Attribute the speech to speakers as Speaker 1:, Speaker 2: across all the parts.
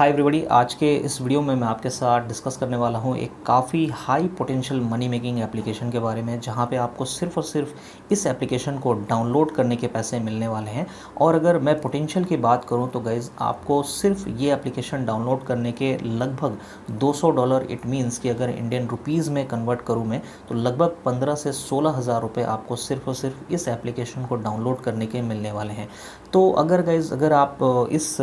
Speaker 1: Hi everybody, आज के इस वीडियो में मैं आपके साथ डिस्कस करने वाला हूं एक काफ़ी high potential money making application के बारे में, जहां पे आपको सिर्फ और सिर्फ इस एप्लीकेशन को डाउनलोड करने के पैसे मिलने वाले हैं। और अगर मैं पोटेंशियल की बात करूं तो गाइज़, आपको सिर्फ ये एप्लीकेशन डाउनलोड करने के लगभग $200, इट मीन्स कि अगर इंडियन रुपीज़ में कन्वर्ट करूँ मैं तो लगभग 15 से 16 हज़ार रुपये आपको सिर्फ और सिर्फ इस एप्लीकेशन को डाउनलोड करने के मिलने वाले हैं। तो अगर गाइज़, अगर आप इस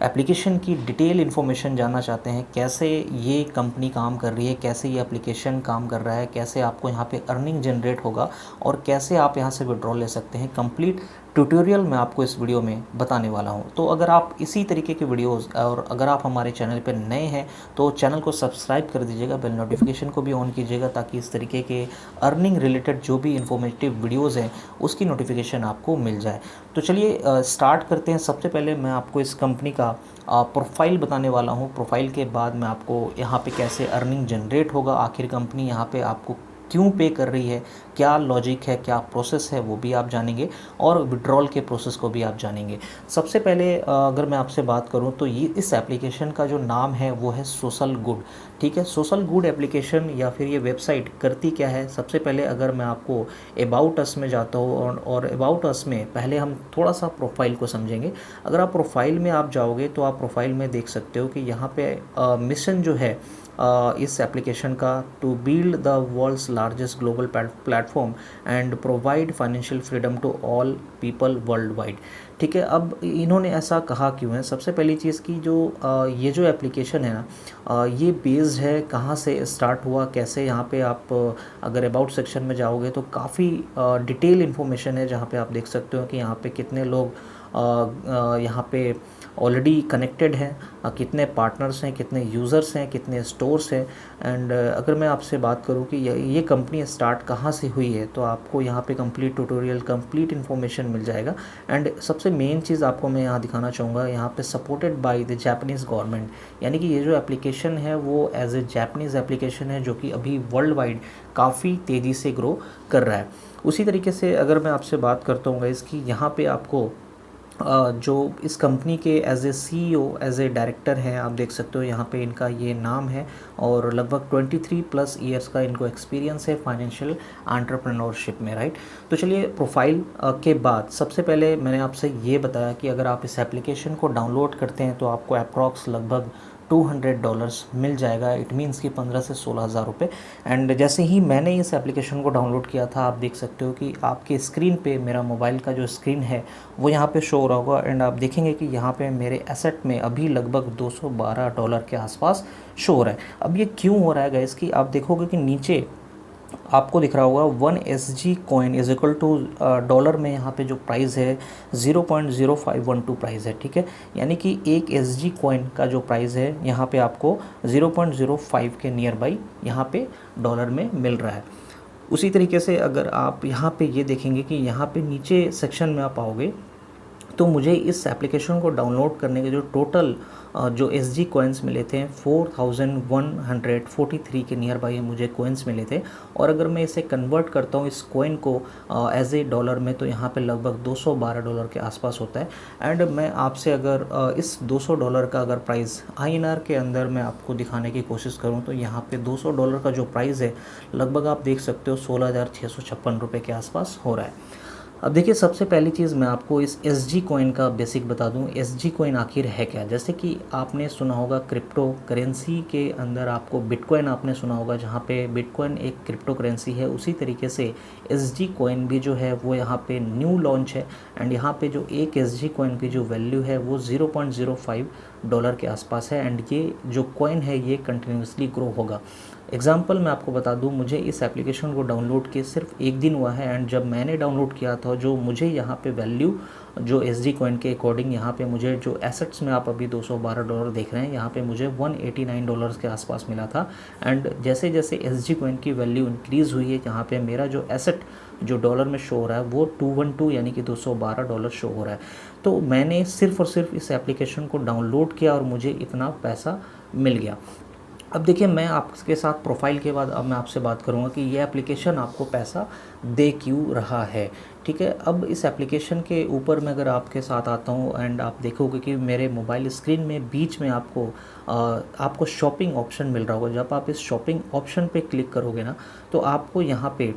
Speaker 1: एप्लीकेशन की डिटेल इन्फॉर्मेशन जानना चाहते हैं, कैसे ये कंपनी काम कर रही है, कैसे ये एप्लीकेशन काम कर रहा है, कैसे आपको यहाँ पे अर्निंग जनरेट होगा और कैसे आप यहाँ से विड्रॉल ले सकते हैं, कंप्लीट ट्यूटोरियल मैं आपको इस वीडियो में बताने वाला हूँ। तो अगर आप इसी तरीके के वीडियोस और अगर आप हमारे चैनल पर नए हैं तो चैनल को सब्सक्राइब कर दीजिएगा, बेल नोटिफिकेशन को भी ऑन कीजिएगा, ताकि इस तरीके के अर्निंग रिलेटेड जो भी इंफॉर्मेटिव वीडियोज़ हैं उसकी नोटिफिकेशन आपको मिल जाए। तो चलिए स्टार्ट करते हैं। सबसे पहले मैं आपको इस कंपनी का प्रोफाइल बताने वाला हूँ। प्रोफाइल के बाद मैं आपको यहाँ पे कैसे अर्निंग जनरेट होगा, आखिर कंपनी यहाँ पे आपको क्यों पे कर रही है, क्या लॉजिक है, क्या प्रोसेस है, वो भी आप जानेंगे और विड्रॉल के प्रोसेस को भी आप जानेंगे। सबसे पहले अगर मैं आपसे बात करूं तो ये इस एप्लीकेशन का जो नाम है वो है सोशल गुड। ठीक है, सोशल गुड एप्लीकेशन या फिर ये वेबसाइट करती क्या है। सबसे पहले अगर मैं आपको अबाउट अस में जाता हूँ और अबाउट अस में पहले हम थोड़ा सा प्रोफाइल को समझेंगे। अगर आप प्रोफाइल में आप जाओगे तो आप प्रोफाइल में देख सकते हो कि यहाँ पे मिशन जो है इस एप्लीकेशन का, to build the world's largest global platform and provide financial freedom to all people worldwide. ठीक है, अब इन्होंने ऐसा कहा क्यों है। सबसे पहली चीज़ की जो ये जो एप्लीकेशन है ना, ये बेस्ड है, कहाँ से स्टार्ट हुआ, कैसे। यहाँ पे आप अगर अबाउट सेक्शन में जाओगे तो काफ़ी डिटेल इन्फॉर्मेशन है, जहाँ पे आप देख सकते हो कि यहाँ पे कितने लोग यहाँ पे ऑलरेडी कनेक्टेड हैं, कितने पार्टनर्स हैं, कितने यूज़र्स हैं, कितने स्टोर्स हैं। एंड अगर मैं आपसे बात करूं कि ये कंपनी स्टार्ट कहाँ से हुई है तो आपको यहाँ पे कंप्लीट ट्यूटोरियल, कंप्लीट इन्फॉर्मेशन मिल जाएगा। एंड सबसे मेन चीज़ आपको मैं यहाँ दिखाना चाहूँगा, यहाँ पे supported by the Japanese government, यानी कि ये जो एप्लीकेशन है वो एज ए जापानीज़ एप्लीकेशन है, जो कि अभी वर्ल्ड वाइड काफ़ी तेज़ी से ग्रो कर रहा है। उसी तरीके से अगर मैं आपसे बात करता हूँ इसकी, यहाँ पे आपको जो इस कंपनी के as a CEO, as a director हैं, आप देख सकते हो यहाँ पे इनका ये नाम है और लगभग 23+ ईयर्स का इनको एक्सपीरियंस है फाइनेंशियल एंटरप्रेन्योरशिप में, राइट। तो चलिए प्रोफाइल के बाद सबसे पहले मैंने आपसे ये बताया कि अगर आप इस एप्लीकेशन को डाउनलोड करते हैं तो आपको अप्रॉक्स लगभग $200 मिल जाएगा, इट मीन्स कि 15 से 16 हज़ार रुपये। एंड जैसे ही मैंने इस एप्लीकेशन को डाउनलोड किया था, आप देख सकते हो कि आपके स्क्रीन पे मेरा मोबाइल का जो स्क्रीन है वो यहाँ पे शो हो रहा होगा। एंड आप देखेंगे कि यहाँ पे मेरे एसेट में अभी लगभग $212 के आसपास शो हो रहा है। अब ये क्यों हो रहा है गाइस, कि आप देखोगे कि नीचे आपको दिख रहा होगा 1 SG coin is equal to dollar में यहाँ पे जो प्राइस है 0.0512 प्राइस है। ठीक है, यानी कि एक SG कॉइन का जो प्राइस है यहाँ पे आपको 0.05 के नियर बाई यहाँ पे डॉलर में मिल रहा है। उसी तरीके से अगर आप यहाँ पे ये देखेंगे कि यहाँ पे नीचे सेक्शन में आप आओगे तो मुझे इस एप्लीकेशन को डाउनलोड करने के जो टोटल जो SG कॉइन्स मिले थे 4143 के नियर बाई मुझे कॉइन्स मिले थे। और अगर मैं इसे कन्वर्ट करता हूँ इस कॉइन को एज ए डॉलर में तो यहाँ पे लगभग $212 के आसपास होता है। एंड मैं आपसे अगर इस $200 का अगर प्राइस INR के अंदर मैं आपको दिखाने की कोशिश करूँ तो यहाँ पे $200 का जो प्राइस है लगभग आप देख सकते हो 16,656 रुपये के आसपास हो रहा है। अब देखिए, सबसे पहली चीज़ मैं आपको इस SG कॉइन का बेसिक बता दूं। SG कॉइन आखिर है क्या। जैसे कि आपने सुना होगा क्रिप्टो करेंसी के अंदर आपको बिटकॉइन आपने सुना होगा, जहां पे बिटकॉइन एक क्रिप्टो करेंसी है, उसी तरीके से SG कॉइन भी जो है वो यहाँ पे न्यू लॉन्च है। एंड यहाँ पे जो एक SG कॉइन की जो वैल्यू है वो $0.05 के आसपास है। एंड ये जो कॉइन है ये कंटिन्यूसली ग्रो होगा। एग्जाम्पल मैं आपको बता दूं, मुझे इस एप्लीकेशन को डाउनलोड किए सिर्फ एक दिन हुआ है। एंड जब मैंने डाउनलोड किया था, जो मुझे यहाँ पे वैल्यू जो SG कॉइन के अकॉर्डिंग यहाँ पे मुझे जो एसेट्स में आप अभी $212 देख रहे हैं, यहाँ पे मुझे $189 के आसपास मिला था। एंड जैसे जैसे SG कॉइन की वैल्यू इंक्रीज़ हुई है, यहाँ पे मेरा जो एसेट जो डॉलर में शो हो रहा है वो 212 यानी कि $212 शो हो रहा है। तो मैंने सिर्फ और सिर्फ इस एप्लीकेशन को डाउनलोड किया और मुझे इतना पैसा मिल गया। अब देखिए, मैं आपके साथ प्रोफाइल के बाद अब मैं आपसे बात करूंगा कि ये एप्लीकेशन आपको पैसा दे क्यों रहा है। ठीक है। अब इस एप्लीकेशन के ऊपर मैं अगर आपके साथ आता हूँ एंड आप देखोगे कि मेरे मोबाइल स्क्रीन में बीच में आपको शॉपिंग ऑप्शन मिल रहा होगा। जब आप इस शॉपिंग ऑप्शन पे क्लिक करोगे ना, तो आपको यहाँ पे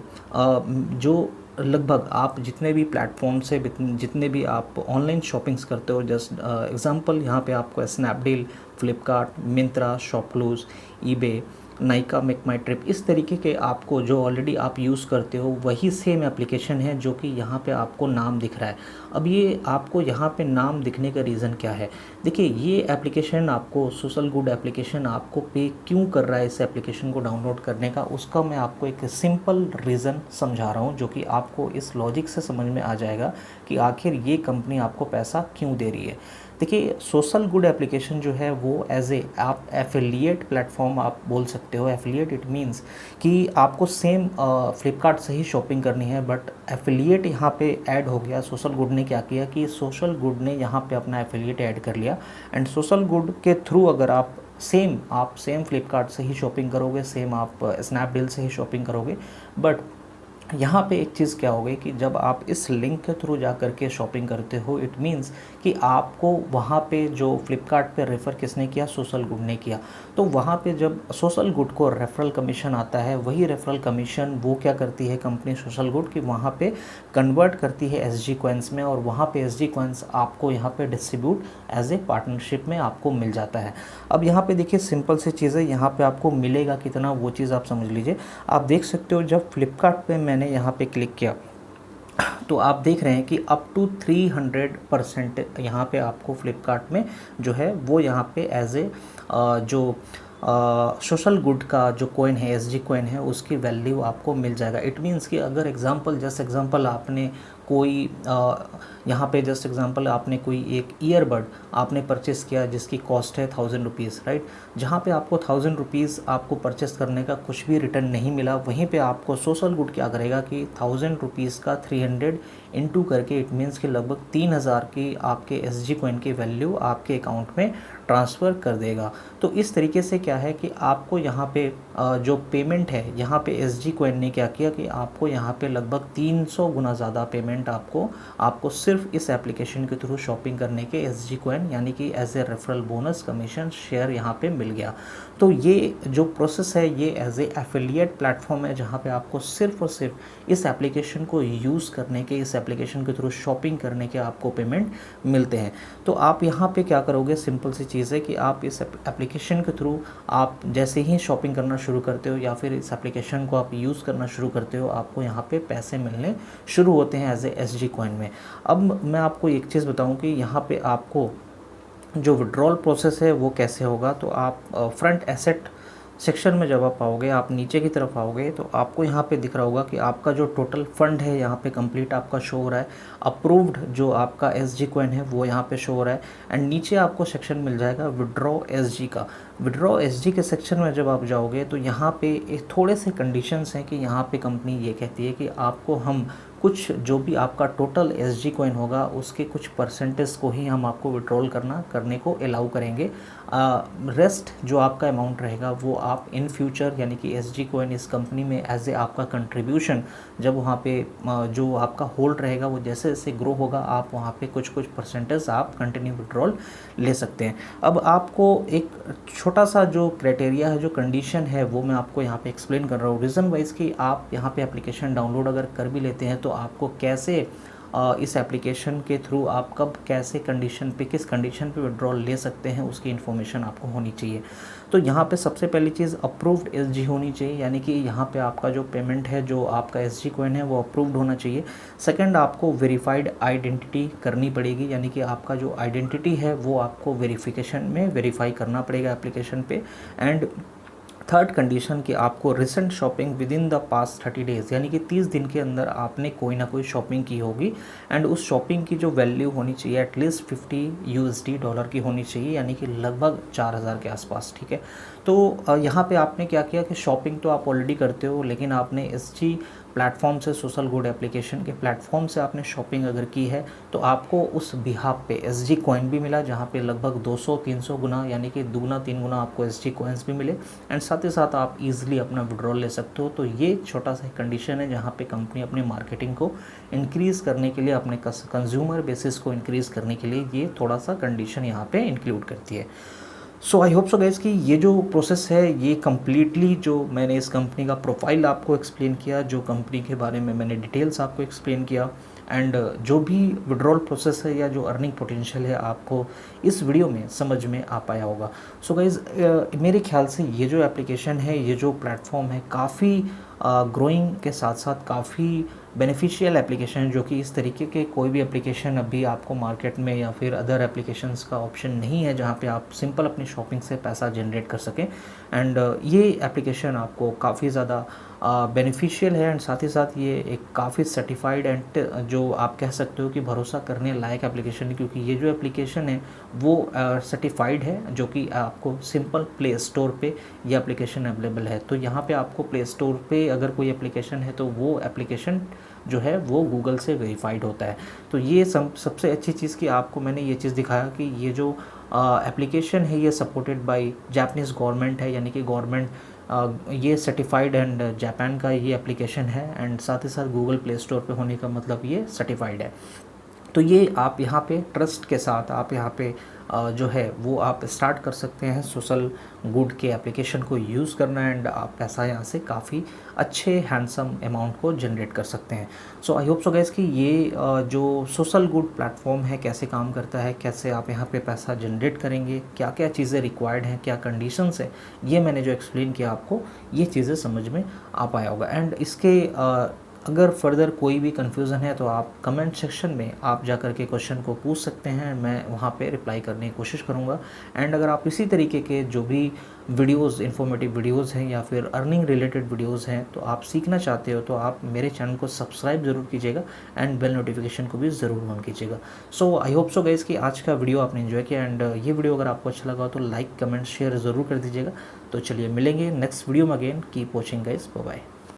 Speaker 1: जो लगभग आप जितने भी प्लेटफॉर्म से जितने भी आप ऑनलाइन शॉपिंग्स करते हो, जस्ट एग्जांपल यहाँ पे आपको Snapdeal, Flipkart, Myntra, ShopClues, eBay, Nykaa, MakeMyTrip, इस तरीके के आपको जो ऑलरेडी आप यूज़ करते हो वही सेम एप्लीकेशन है जो कि यहाँ पे आपको नाम दिख रहा है। अब ये आपको यहाँ पे नाम दिखने का रीज़न क्या है? देखिए, ये एप्लीकेशन आपको सोशल गुड एप्लीकेशन आपको पे क्यों कर रहा है इस एप्लीकेशन को डाउनलोड करने का, उसका मैं आपको एक सिंपल रीज़न समझा रहा हूँ, जो कि आपको इस लॉजिक से समझ में आ जाएगा कि आखिर ये कंपनी आपको पैसा क्यों दे रही है। देखिए, सोशल गुड एप्लीकेशन जो है वो एज ए आप एफिलिएट प्लेटफॉर्म आप बोल सकते हो। एफिलिएट इट मीन्स कि आपको सेम फ्लिपकार्ट से ही शॉपिंग करनी है, बट एफिलिएट यहाँ पे ऐड हो गया। सोशल गुड ने क्या किया कि सोशल गुड ने यहाँ पे अपना एफिलिएट ऐड कर लिया, एंड सोशल गुड के थ्रू अगर आप सेम फ्लिपकार्ट से ही शॉपिंग करोगे, सेम आप स्नैपडील से ही शॉपिंग करोगे, बट यहाँ पे एक चीज़ क्या हो गई कि जब आप इस लिंक के थ्रू जा कर के शॉपिंग करते हो, इट मीन्स कि आपको वहाँ पे जो फ्लिपकार्ट पे रेफ़र किसने किया? सोशल गुड ने किया। तो वहाँ पे जब सोशल गुड को रेफरल कमीशन आता है, वही रेफरल कमीशन वो क्या करती है कंपनी सोशल गुड कि वहाँ पे कन्वर्ट करती है एसजी कॉइन्स में, और वहाँ पे एसजी कॉइन्स आपको यहाँ पे डिस्ट्रीब्यूट एज ए पार्टनरशिप में आपको मिल जाता है। अब यहाँ पे देखिए सिंपल सी चीज़ है, यहाँ पे आपको मिलेगा कितना वो चीज़ आप समझ लीजिए। आप देख सकते हो जब फ्लिपकार्ट पे मैंने यहाँ पे क्लिक किया तो आप देख रहे हैं कि अप टू 300% यहाँ पे आपको फ्लिपकार्ट में जो है वो यहाँ पे एज ए जो सोशल गुड का जो कॉइन है, एसजी कॉइन है, उसकी वैल्यू आपको मिल जाएगा। इट मीन्स कि अगर जस्ट एग्जांपल आपने कोई यहाँ पे जस्ट एग्जांपल आपने कोई एक ईयरबड आपने परचेस किया जिसकी कॉस्ट है 1000 रुपीज़, राइट। जहाँ पे आपको 1000 रुपीज़ आपको परचेस करने का कुछ भी रिटर्न नहीं मिला, वहीं पे आपको सोशल गुड क्या करेगा कि 1000 रुपीज़ का 300 इंटू करके, इट मीन्स कि लगभग 3000 की आपके एसजी कॉइन की वैल्यू आपके अकाउंट में ट्रांसफ़र कर देगा। तो इस तरीके से क्या है कि आपको यहाँ पे जो पेमेंट है, यहाँ पे एसजी कॉइन ने क्या किया कि आपको यहाँ पे लगभग 300 गुना ज़्यादा पेमेंट आपको सिर्फ इस एप्लीकेशन के थ्रू शॉपिंग करने के एसजी कॉइन यानी कि as a referral bonus commission share यहाँ पे मिल गया। तो ये जो प्रोसेस है ये एज ए एफिलिएट प्लेटफॉर्म है, जहाँ पे आपको सिर्फ और सिर्फ इस एप्लीकेशन को यूज़ करने के, इस एप्लीकेशन के थ्रू शॉपिंग करने के आपको पेमेंट मिलते हैं। तो आप यहाँ पे क्या करोगे, सिंपल सी चीज़ है कि आप इस एप्लीकेशन के थ्रू आप जैसे ही शॉपिंग करना शुरू करते हो या फिर इस एप्लीकेशन को आप यूज़ करना शुरू करते हो, आपको यहाँ पे पैसे मिलने शुरू होते हैं एज ए एसजी कॉइन में। अब मैं आपको एक चीज़ बताऊँ कि यहाँ पे आपको जो विड्रॉल प्रोसेस है वो कैसे होगा। तो आप फ्रंट एसेट सेक्शन में जब आप आओगे, आप नीचे की तरफ आओगे तो आपको यहाँ पे दिख रहा होगा कि आपका जो टोटल फंड है यहाँ पे कंप्लीट आपका शो हो रहा है। अप्रूव्ड जो आपका एसजी कॉइन है वो यहाँ पे शो हो रहा है, एंड नीचे आपको सेक्शन मिल जाएगा विड्रॉ एसजी का। विड्रॉ एसजी के सेक्शन में जब आप जाओगे तो यहाँ पे एक थोड़े से कंडीशंस हैं कि यहाँ पे कंपनी ये कहती है कि आपको हम कुछ जो भी आपका टोटल एसजी कॉइन होगा उसके कुछ परसेंटेज को ही हम आपको विड्रॉल करने को अलाउ करेंगे। रेस्ट जो आपका अमाउंट रहेगा वो आप इन फ्यूचर यानी कि एसजी कॉइन इस कंपनी में एज ए आपका कंट्रीब्यूशन जब वहाँ पे जो आपका होल्ड रहेगा वो जैसे जैसे ग्रो होगा, आप वहाँ पे कुछ परसेंटेज आप कंटिन्यू विड्रॉल ले सकते हैं। अब आपको एक छोटा सा जो क्राइटेरिया है, जो कंडीशन है, वो मैं आपको यहाँ पे एक्सप्लेन कर रहा हूँ रीज़न वाइज कि आप यहाँ पे एप्लीकेशन डाउनलोड अगर कर भी लेते हैं तो आपको कैसे इस एप्लीकेशन के थ्रू आप कब कैसे कंडीशन पे, किस कंडीशन पे विड्रॉल ले सकते हैं, उसकी इन्फॉर्मेशन आपको होनी चाहिए। तो यहाँ पे सबसे पहली चीज़ अप्रूव्ड एसजी होनी चाहिए, यानी कि यहाँ पे आपका जो पेमेंट है, जो आपका एसजी कॉइन है वो अप्रूव्ड होना चाहिए। सेकंड, आपको वेरीफाइड आइडेंटिटी करनी पड़ेगी, यानी कि आपका जो आइडेंटिटी है वो आपको वेरिफिकेशन में वेरीफाई करना पड़ेगा एप्लीकेशन पे। एंड थर्ड कंडीशन कि आपको recent shopping with in the past 30 days, यानी कि 30 दिन के अंदर आपने कोई ना कोई शॉपिंग की होगी, एंड उस शॉपिंग की जो वैल्यू होनी चाहिए एटलीस्ट 50 यूएसडी डॉलर की होनी चाहिए, यानी कि लगभग 4000 के आसपास, ठीक है। तो यहाँ पे आपने क्या किया कि शॉपिंग तो आप ऑलरेडी करते हो, लेकिन आपने एसजी प्लेटफॉर्म से, सोशल गुड एप्लीकेशन के प्लेटफॉर्म से आपने शॉपिंग अगर की है तो आपको उस बिहाफ पे SG कॉइन भी मिला, जहाँ पे लगभग 200-300 गुना यानी कि दुगना 3 गुना आपको SG कॉइन्स भी मिले एंड साथ ही साथ आप इजीली अपना विड्रॉल ले सकते हो। तो ये छोटा सा कंडीशन है जहाँ पे कंपनी अपनी मार्केटिंग को इंक्रीज़ करने के लिए, अपने कंज्यूमर बेसिस को इंक्रीज़ करने के लिए ये थोड़ा सा कंडीशन यहाँ पे इंक्लूड करती है। सो आई होप सो गाइस कि ये जो प्रोसेस है ये कम्प्लीटली, जो मैंने इस कंपनी का प्रोफाइल आपको एक्सप्लेन किया, जो कंपनी के बारे में मैंने डिटेल्स आपको एक्सप्लेन किया एंड जो भी विड्रॉल प्रोसेस है या जो अर्निंग पोटेंशियल है आपको इस वीडियो में समझ में आ पाया होगा। सो गाइस मेरे ख्याल से ये जो एप्लीकेशन है, ये जो प्लेटफॉर्म है, काफ़ी ग्रोइंग के साथ साथ काफ़ी बेनिफिशियल एप्लीकेशन है, जो कि इस तरीके के कोई भी एप्लीकेशन अभी आपको मार्केट में या फिर अदर एप्लीकेशंस का ऑप्शन नहीं है जहाँ पे आप सिंपल अपनी शॉपिंग से पैसा जनरेट कर सकें। एंड ये एप्लीकेशन आपको काफ़ी ज़्यादा बेनिफिशियल है एंड साथ ही साथ ये एक काफ़ी सर्टिफाइड एंड जो आप कह सकते हो कि भरोसा करने लायक एप्लीकेशन है, क्योंकि ये जो एप्लीकेशन है वो सर्टिफाइड है, जो कि आपको सिंपल प्ले स्टोर पे ये एप्लीकेशन अवेलेबल है। तो यहाँ पे आपको प्ले स्टोर पे अगर कोई एप्लीकेशन है तो वो एप्लीकेशन जो है वो गूगल से वेरीफाइड होता है। तो ये सबसे अच्छी चीज़ कि आपको मैंने ये चीज़ दिखाया कि ये जो एप्लीकेशन है ये सपोर्टेड बाय जापानीज़ गवर्नमेंट है, यानी कि गवर्नमेंट ये सर्टिफाइड एंड जापान का ये एप्लीकेशन है एंड साथ ही साथ गूगल प्ले स्टोर पे होने का मतलब ये सर्टिफाइड है। तो ये आप यहाँ पे ट्रस्ट के साथ आप यहाँ पे जो है वो आप स्टार्ट कर सकते हैं सोशल गुड के एप्लीकेशन को यूज़ करना एंड आप पैसा यहाँ से काफ़ी अच्छे हैंडसम अमाउंट को जनरेट कर सकते हैं। सो आई होप सो गाइस कि ये जो सोशल गुड प्लेटफॉर्म है कैसे काम करता है, कैसे आप यहाँ पे पैसा जनरेट करेंगे, क्या क्या चीज़ें रिक्वायर्ड हैं, क्या कंडीशंस है, ये मैंने जो एक्सप्लेन किया आपको ये चीज़ें समझ में आ पाया होगा। एंड इसके अगर फर्दर कोई भी कन्फ्यूज़न है तो आप कमेंट सेक्शन में आप जा कर के क्वेश्चन को पूछ सकते हैं, मैं वहाँ पे रिप्लाई करने की कोशिश करूँगा। एंड अगर आप इसी तरीके के जो भी वीडियोस, इन्फॉर्मेटिव वीडियोस हैं या फिर अर्निंग रिलेटेड वीडियोस हैं तो आप सीखना चाहते हो तो आप मेरे चैनल को सब्सक्राइब ज़रूर कीजिएगा एंड बेल नोटिफिकेशन को भी ज़रूर ऑन कीजिएगा। सो आई होप सो गाइस कि आज का वीडियो आपने एंजॉय किया एंड ये वीडियो अगर आपको अच्छा लगा तो लाइक, कमेंट, शेयर ज़रूर कर दीजिएगा। तो चलिए मिलेंगे नेक्स्ट वीडियो में again. Keep watching guys, bye bye.